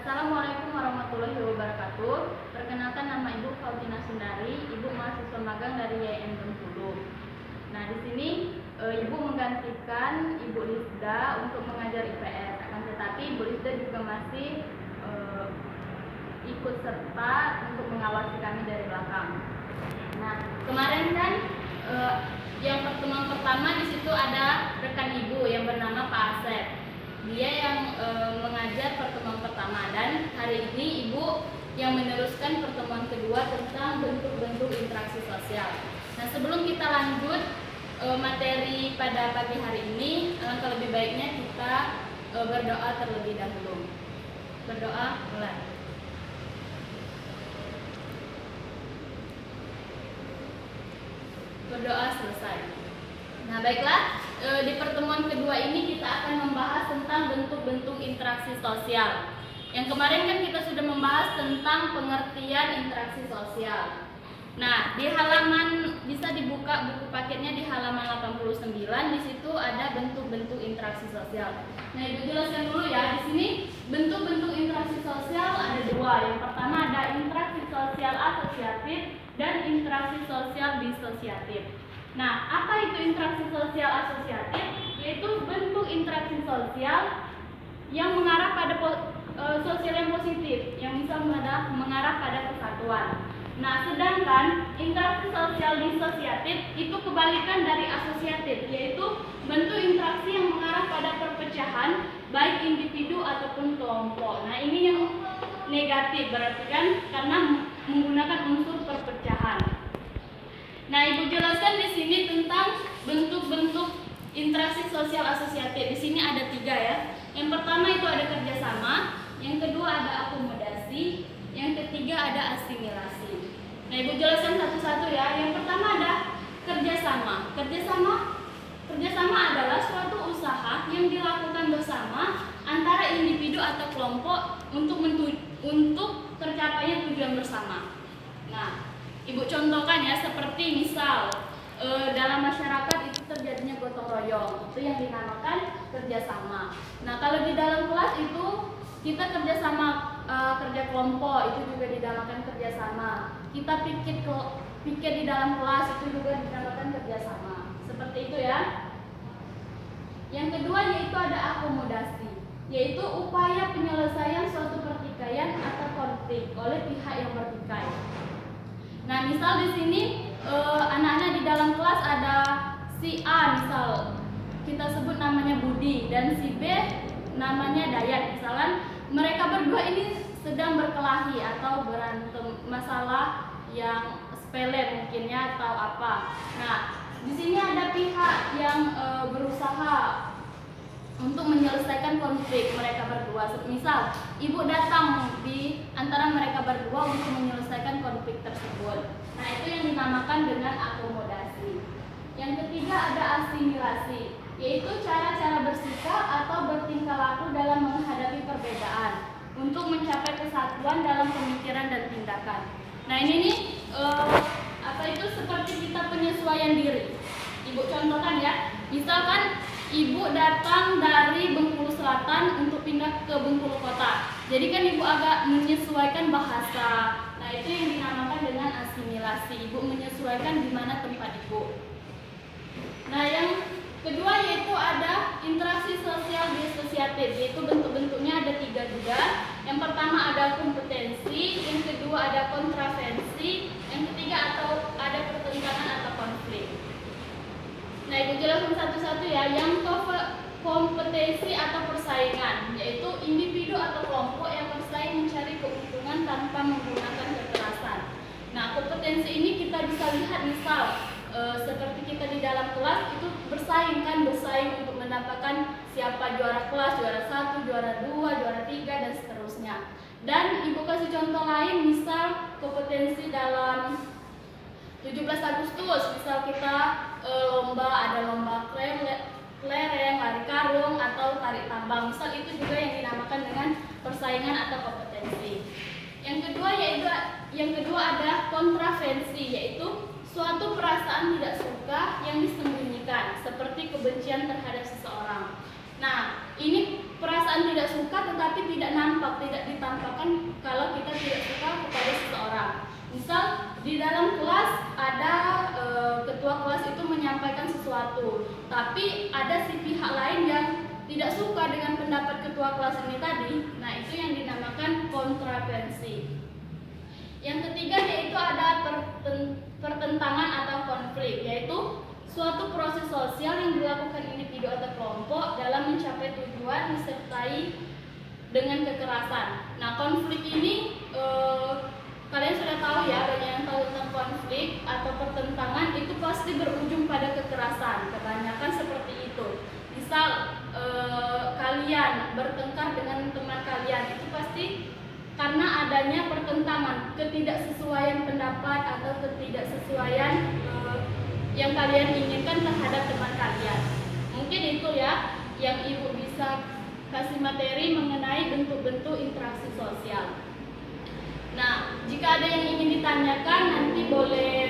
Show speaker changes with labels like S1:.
S1: Assalamualaikum warahmatullahi wabarakatuh. Perkenalkan, nama Ibu Fauzina Sundari, Ibu mahasiswa magang dari YN Bengkulu. Nah, di sini Ibu menggantikan Ibu Lisda untuk mengajar IPS. Akan tetapi Ibu Lisda juga masih ikut serta untuk mengawasi kami dari belakang. Nah, kemarin kan yang pertemuan pertama di situ ada rekan Ibu yang bernama Pak Asep. Dia yang mengajar pertemuan pertama, dan hari ini Ibu yang meneruskan pertemuan kedua tentang bentuk-bentuk interaksi sosial. Nah, sebelum kita lanjut materi pada pagi hari ini, alangkah lebih baiknya kita berdoa terlebih dahulu. Berdoa, mulai. Berdoa selesai. Nah, baiklah, di pertemuan kedua ini kita akan membahas tentang bentuk-bentuk interaksi sosial. Yang kemarin kan kita sudah membahas tentang pengertian interaksi sosial. Nah, di halaman, bisa dibuka buku paketnya di halaman 89, di situ ada bentuk-bentuk interaksi sosial. Nah, Ibu jelaskan dulu ya, di sini bentuk-bentuk interaksi sosial ada dua. Yang pertama ada interaksi sosial asosiatif dan interaksi sosial disosiatif. Nah, apa itu interaksi sosial asosiatif? Yaitu bentuk interaksi sosial yang mengarah pada sosial yang positif, yang bisa mengarah pada kesatuan. Nah, sedangkan interaksi sosial disosiatif itu kebalikan dari asosiatif, yaitu bentuk interaksi yang mengarah pada perpecahan baik individu ataupun kelompok. Nah, ini yang negatif, berarti kan karena menggunakan unsur perpecahan. Nah, Ibu jelaskan di sini tentang bentuk-bentuk interaksi sosial asosiatif. Di sini ada 3 ya. Yang pertama itu ada kerjasama, yang kedua ada akomodasi, yang ketiga ada asimilasi. Nah, Ibu jelaskan satu-satu ya. Yang pertama ada kerjasama. Kerjasama adalah suatu usaha yang dilakukan bersama antara individu atau kelompok untuk tercapainya tujuan bersama. Nah, Ibu contohkan ya, seperti misal dalam masyarakat itu terjadinya gotong royong, itu yang dinamakan kerjasama. Nah, kalau di dalam kelas itu kita kerjasama kerja kelompok, itu juga dinamakan kerjasama. Kita pikir di dalam kelas, itu juga dinamakan kerjasama. Seperti itu ya. Yang kedua yaitu ada akomodasi, yaitu upaya penyelesaian suatu pertikaian atau konflik oleh pihak yang bertikai. Nah, misal di sini anak-anak di dalam kelas ada si A, misal kita sebut namanya Budi, dan si B namanya Dayat. Misalkan mereka berdua ini sedang berkelahi atau berantem masalah yang sepele mungkinnya atau apa. Nah, di sini ada pihak yang berusaha untuk menyelesaikan konflik mereka berdua. Misal, Ibu datang di antara mereka berdua untuk menyelesaikan konflik tersebut. Nah, itu yang dinamakan dengan akomodasi. Yang ketiga ada asimilasi, yaitu cara-cara bersikap atau bertingkah laku dalam menghadapi perbedaan untuk mencapai kesatuan dalam pemikiran dan tindakan. Nah, ini nih seperti kita penyesuaian diri. Ibu contohkan ya, misalkan Ibu datang dari Bengkulu Selatan untuk pindah ke Bengkulu Kota. Jadi kan Ibu agak menyesuaikan bahasa. Nah, itu yang dinamakan dengan asimilasi. Ibu menyesuaikan di mana tempat Ibu. Nah, yang kedua yaitu ada interaksi sosial disosiatif, yaitu bentuk-bentuknya ada 3 juga. Yang pertama ada kompetensi, yang kedua ada kontravensi, yang ketiga atau ada pertentangan atau konflik. Nah, Ibu jelaskan satu-satu ya. Yang kompetensi atau persaingan, yaitu individu atau kelompok yang bersaing mencari keuntungan tanpa menggunakan kekerasan. Nah, kompetensi ini kita bisa lihat misal seperti kita di dalam kelas itu bersaing untuk mendapatkan siapa juara kelas, juara 1, juara 2, juara 3 dan seterusnya. Dan Ibu kasih contoh lain, misal kompetensi dalam 17 Agustus, misal kita ada lomba kelereng, lari karung atau tarik tambang. Misal itu juga yang dinamakan dengan persaingan atau kompetensi. Yang kedua ada kontravensi, yaitu suatu perasaan tidak suka yang disembunyikan, seperti kebencian terhadap seseorang. Nah, ini perasaan tidak suka tetapi tidak nampak, tidak ditampakkan kalau kita tidak suka kepada seseorang. Misal di dalam kelas ada ketua kelas itu menyampaikan sesuatu, tapi ada si pihak lain yang tidak suka dengan pendapat ketua kelas ini tadi. Nah, itu yang dinamakan kontravensi. Yang ketiga yaitu ada pertentangan atau konflik, yaitu suatu proses sosial yang dilakukan individu atau kelompok dalam mencapai tujuan disertai dengan kekerasan. Nah, konflik ini kalian sudah tahu ya, banyak yang tahu tentang konflik atau pertentangan itu pasti berujung pada kekerasan. Kebanyakan seperti itu. Misal kalian bertengkar dengan teman kalian, itu pasti karena adanya pertentangan, ketidaksesuaian pendapat atau ketidaksesuaian yang kalian inginkan terhadap teman kalian. Mungkin itu ya yang Ibu bisa kasih materi mengenai bentuk-bentuk interaksi sosial. Nah, jika ada yang ingin ditanyakan nanti boleh